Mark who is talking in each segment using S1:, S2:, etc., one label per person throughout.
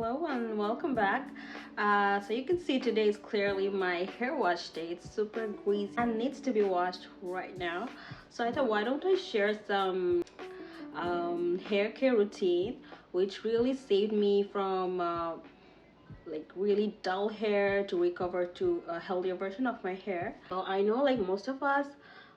S1: Hello and welcome back. So you can see today is clearly my hair wash day. It's super greasy and needs to be washed right now. So I thought, why don't I share some hair care routine which really saved me from like really dull hair to recover to a healthier version of my hair. Well, I know like most of us,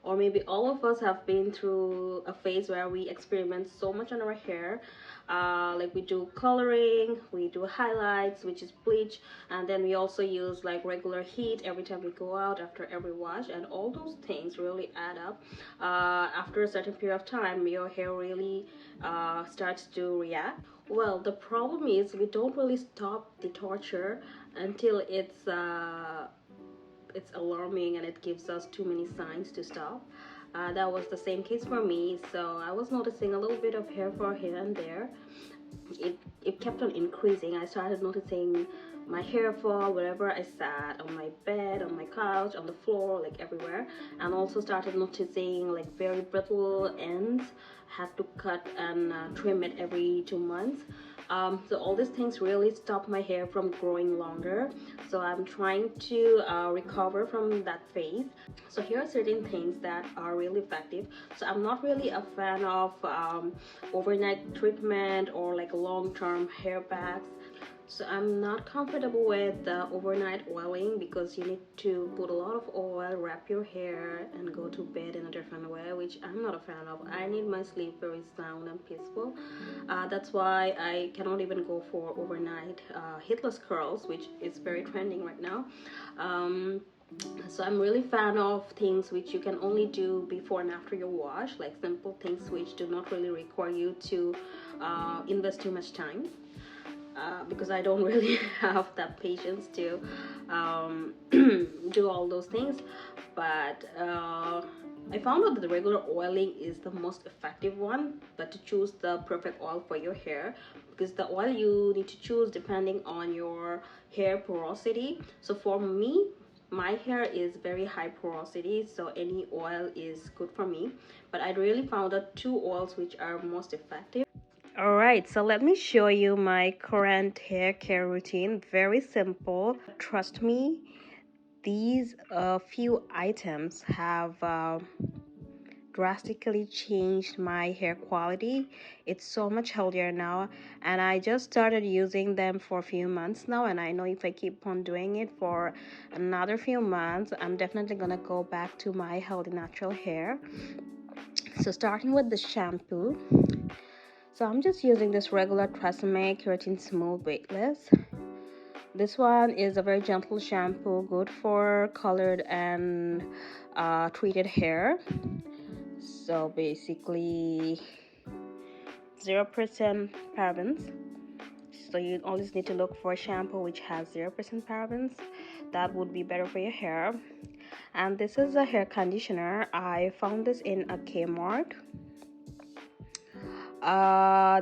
S1: or maybe all of us, have been through a phase where we experiment so much on our hair. Like we do coloring, we do highlights, which is bleach, and then we also use like regular heat every time we go out after every wash, and all those things really add up. After a certain period of time, your hair really starts to react. Well, the problem is we don't really stop the torture until it's alarming and it gives us too many signs to stop. That was the same case for me. So I was noticing a little bit of hair fall here and there. It kept on increasing. I started noticing my hair fall wherever I sat, on my bed, on my couch, on the floor, like everywhere. And also started noticing like very brittle ends. Had to cut and trim it every 2 months. So all these things really stop my hair from growing longer. So I'm trying to recover from that phase. So here are certain things that are really effective. So I'm not really a fan of overnight treatment or like long-term hair packs. So I'm not comfortable with overnight oiling because you need to put a lot of oil, wrap your hair, and go to bed in a different way, which I'm not a fan of. I need my sleep very sound and peaceful. That's why I cannot even go for overnight heatless curls, which is very trending right now. So I'm really fan of things which you can only do before and after your wash, like simple things which do not really require you to invest too much time. Because I don't really have that patience to do all those things. But I found out that the regular oiling is the most effective one, but to choose the perfect oil for your hair, because the oil you need to choose depending on your hair porosity. So for me, my hair is very high porosity, so any oil is good for me. But I really found out two oils which are most effective. Alright, so let me show you my current hair care routine. Very simple. Trust me, these few items have drastically changed my hair quality. It's so much healthier now, and I just started using them for a few months now, and I know if I keep on doing it for another few months, I'm definitely gonna go back to my healthy natural hair. So starting with the shampoo. So I'm just using this regular Tresemme Keratin Smooth Weightless. This one is a very gentle shampoo, good for colored and treated hair. So basically 0% parabens. So you always need to look for a shampoo which has 0% parabens. That would be better for your hair. And this is a hair conditioner. I found this in a Kmart.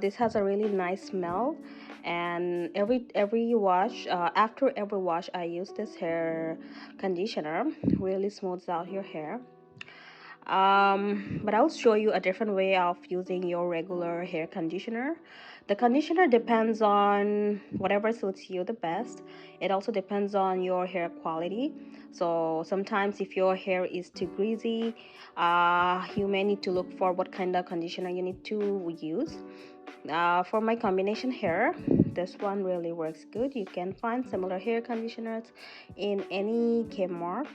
S1: This has a really nice smell, and every wash, after every wash, I use this hair conditioner. Really smooths out your hair. But I'll show you a different way of using your regular hair conditioner. The conditioner depends on whatever suits you the best. It also depends on your hair quality. So sometimes if your hair is too greasy, you may need to look for what kind of conditioner you need to use. For my combination hair, this one really works good. You can find similar hair conditioners in any Kmart.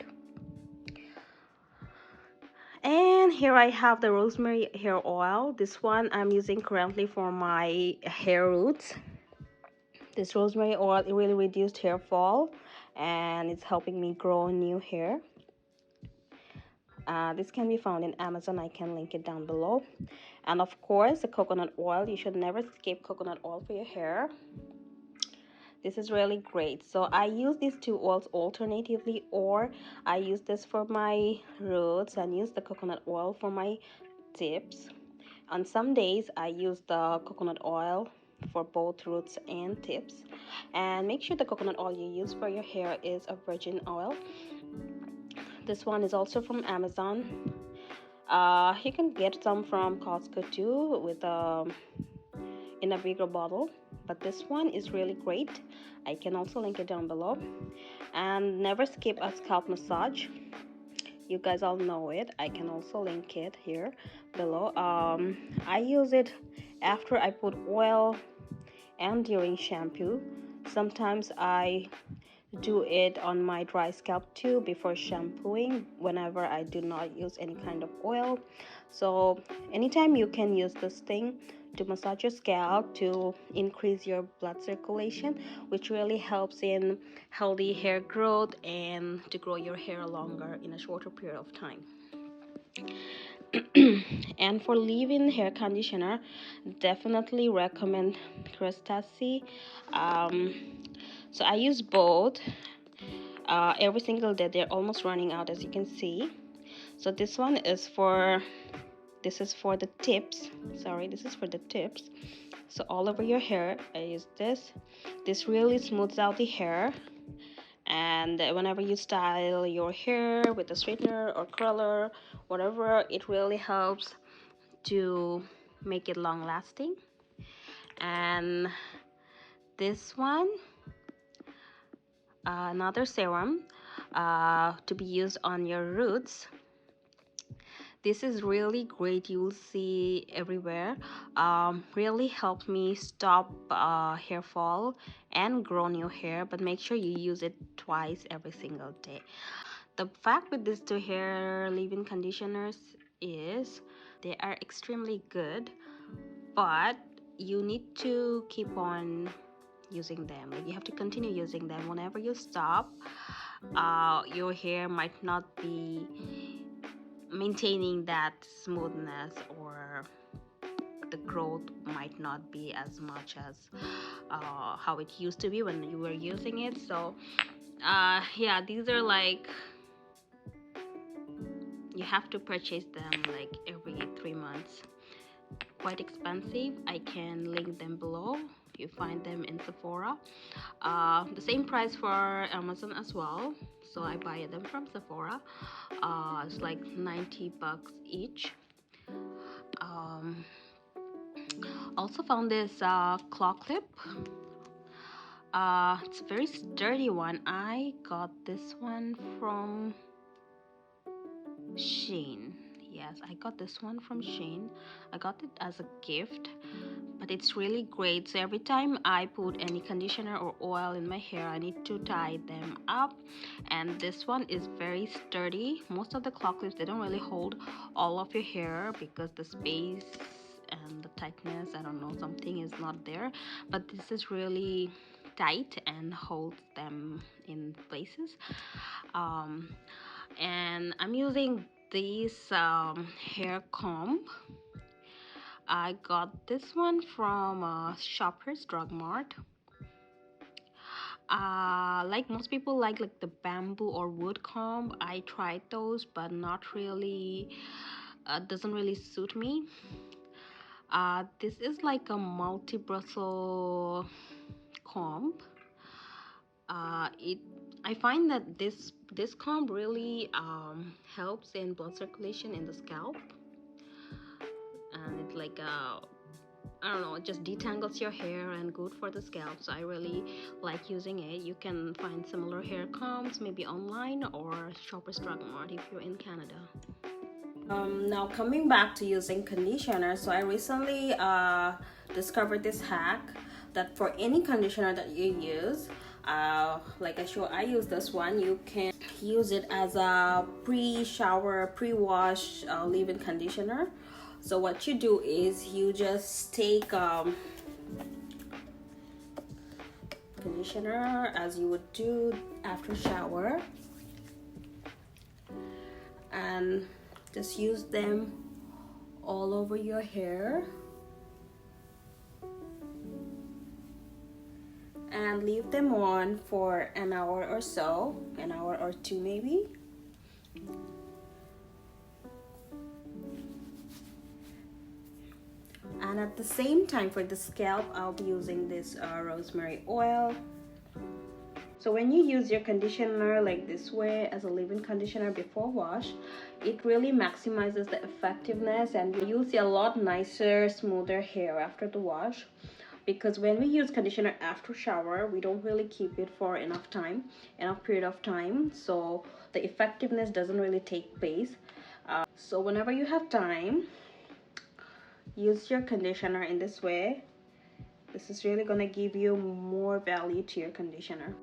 S1: And here I have the Rosemary Hair Oil. This one I'm using currently for my hair roots. This rosemary oil, it really reduced hair fall, and it's helping me grow new hair. This can be found in Amazon. I can link it down below. And of course, the coconut oil. You should never skip coconut oil for your hair. This is really great. So I use these two oils alternatively, or I use this for my roots and use the coconut oil for my tips. On some days I use the coconut oil for both roots and tips. And make sure the coconut oil you use for your hair is a virgin oil. This one is also from Amazon. You can get some from Costco too, with in a bigger bottle. but this one is really great. I can also link it down below. And never skip a scalp massage. You guys all know it. I can also link it here below. I use it after I put oil and during shampoo. Sometimes I do it on my dry scalp too before shampooing whenever I do not use any kind of oil. So anytime you can use this thing to massage your scalp to increase your blood circulation, which really helps in healthy hair growth and to grow your hair longer in a shorter period of time. And for leave-in hair conditioner, definitely recommend Kerastase. So I use both every single day. They're almost running out, as you can see. So this one is for the tips. Sorry, this is for the tips. So all over your hair, I use this really smooths out the hair. And whenever you style your hair with a straightener or curler, whatever, it really helps to make it long lasting. And this one, another serum to be used on your roots. This is really great. You'll see everywhere. Really helped me stop hair fall and grow new hair, but make sure you use it twice every single day. The fact with these two hair leave-in conditioners is they are extremely good, but you need to keep on using them. Like, you have to continue using them. Whenever you stop, your hair might not be maintaining that smoothness, or the growth might not be as much as how it used to be when you were using it. So yeah, these are like, you have to purchase them like every 3 months. Quite expensive. I can link them below. You find them in Sephora. The same price for Amazon as well, so I buy them from Sephora. It's like 90 bucks each. Also found this claw clip. It's a very sturdy one. I got this one from Shein. Yes, I got this one from Shein. I got it as a gift, but it's really great. So every time I put any conditioner or oil in my hair, I need to tie them up, and this one is very sturdy. Most of the claw clips, they don't really hold all of your hair because the space and the tightness, I don't know, something is not there, but this is really tight and holds them in places. And I'm using this hair comb. I got this one from Shoppers Drug Mart. Like most people like the bamboo or wood comb. I tried those, but not really, doesn't really suit me. This is like a multi-bristle comb. I find that this comb really helps in blood circulation in the scalp, and it's like I don't know, it just detangles your hair and good for the scalp. So I really like using it. You can find similar hair combs maybe online or Shoppers Drug Mart if you're in Canada. Now coming back to using conditioner, so I recently discovered this hack that for any conditioner that you use, like I use this one. You can use it as a pre-shower, pre-wash leave-in conditioner. So what you do is you just take conditioner as you would do after shower, and just use them all over your hair and leave them on for an hour or so, an hour or two maybe. And at the same time, for the scalp, I'll be using this rosemary oil. So when you use your conditioner like this way as a leave-in conditioner before wash, it really maximizes the effectiveness, and you'll see a lot nicer, smoother hair after the wash. because when we use conditioner after shower, we don't really keep it for enough period of time, so the effectiveness doesn't really take place. So whenever you have time, use your conditioner in this way. This is really gonna give you more value to your conditioner.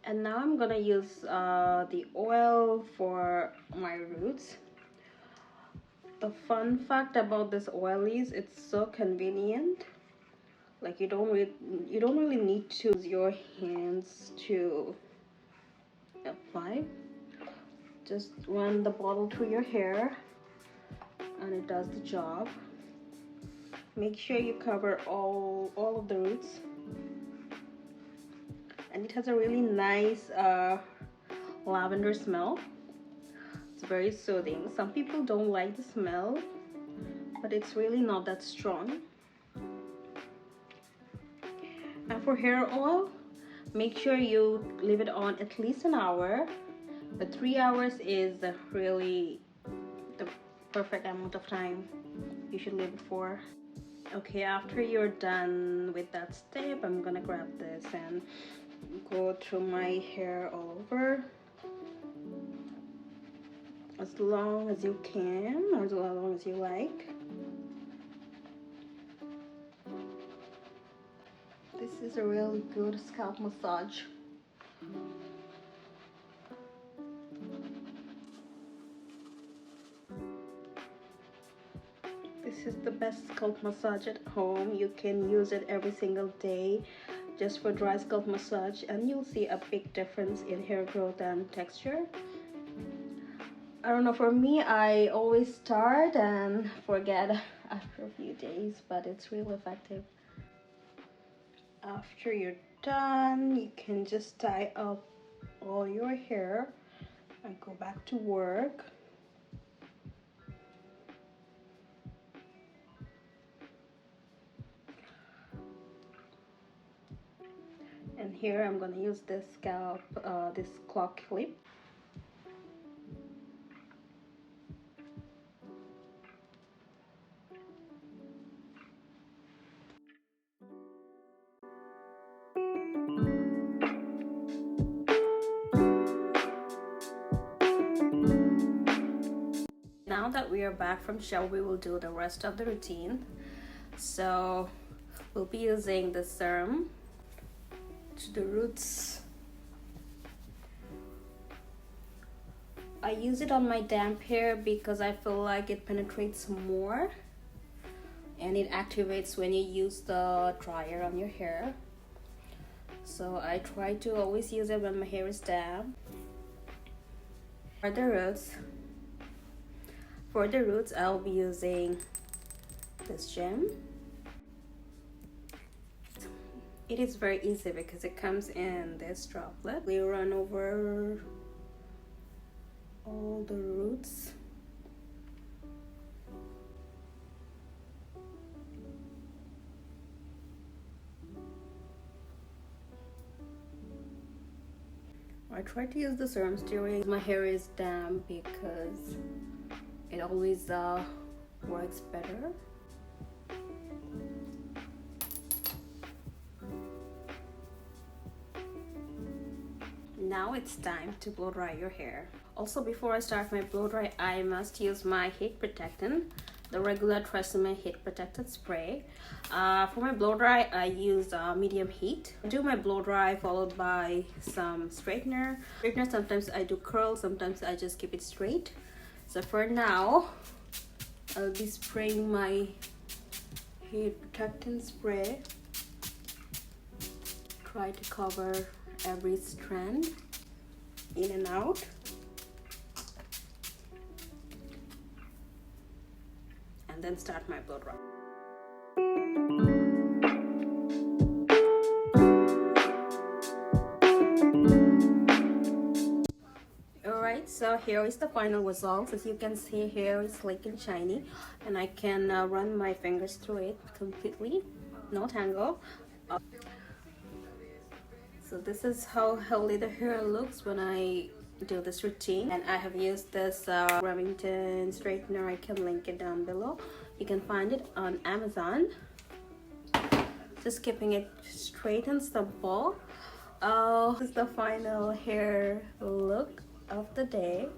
S1: And now I'm gonna use the oil for my roots. The fun fact about this oil is it's so convenient. Like you don't really need to use your hands to apply. Just run the bottle through your hair and it does the job. Make sure you cover all of the roots, and it has a really nice lavender smell. It's very soothing. Some people don't like the smell, but it's really not that strong. And for hair oil, make sure you leave it on at least an hour, but 3 hours is really the perfect amount of time you should leave it for. Okay, after you're done with that step, I'm gonna grab this and go through my hair all over, as long as you can or as long as you like. This is a really good scalp massage. This is the best scalp massage at home. You can use it every single day just for dry scalp massage, and you'll see a big difference in hair growth and texture. I don't know, for me, I always start and forget after a few days, but it's really effective. After you're done, you can just tie up all your hair and go back to work. And here I'm gonna use this this clock clip. Now that we are back from shower, we will do the rest of the routine. So we'll be using the serum to the roots. I use it on my damp hair because I feel like it penetrates more and it activates when you use the dryer on your hair. So I try to always use it when my hair is damp. For the roots, I'll be using this gem. It is very easy because it comes in this droplet. We run over all the roots. I try to use the serums during my hair is damp because it always works better. Now it's time to blow dry your hair. Also, before I start my blow dry, I must use my heat protectant, the regular Tresemme heat protectant spray. For my blow dry, I use medium heat. I do my blow dry followed by some straightener. Sometimes I do curls, sometimes I just keep it straight. So for now, I'll be spraying my heat protectant spray. Try to cover every strand in and out. And then start my blow dry. Alright, so here is the final result. As you can see, here is sleek and shiny, and I can run my fingers through it completely, no tangle. So this is how healthy the hair looks when I do this routine. And I have used this Remington straightener. I can link it down below. You can find it on Amazon. just keeping it straight and simple. This is the final hair look of the day.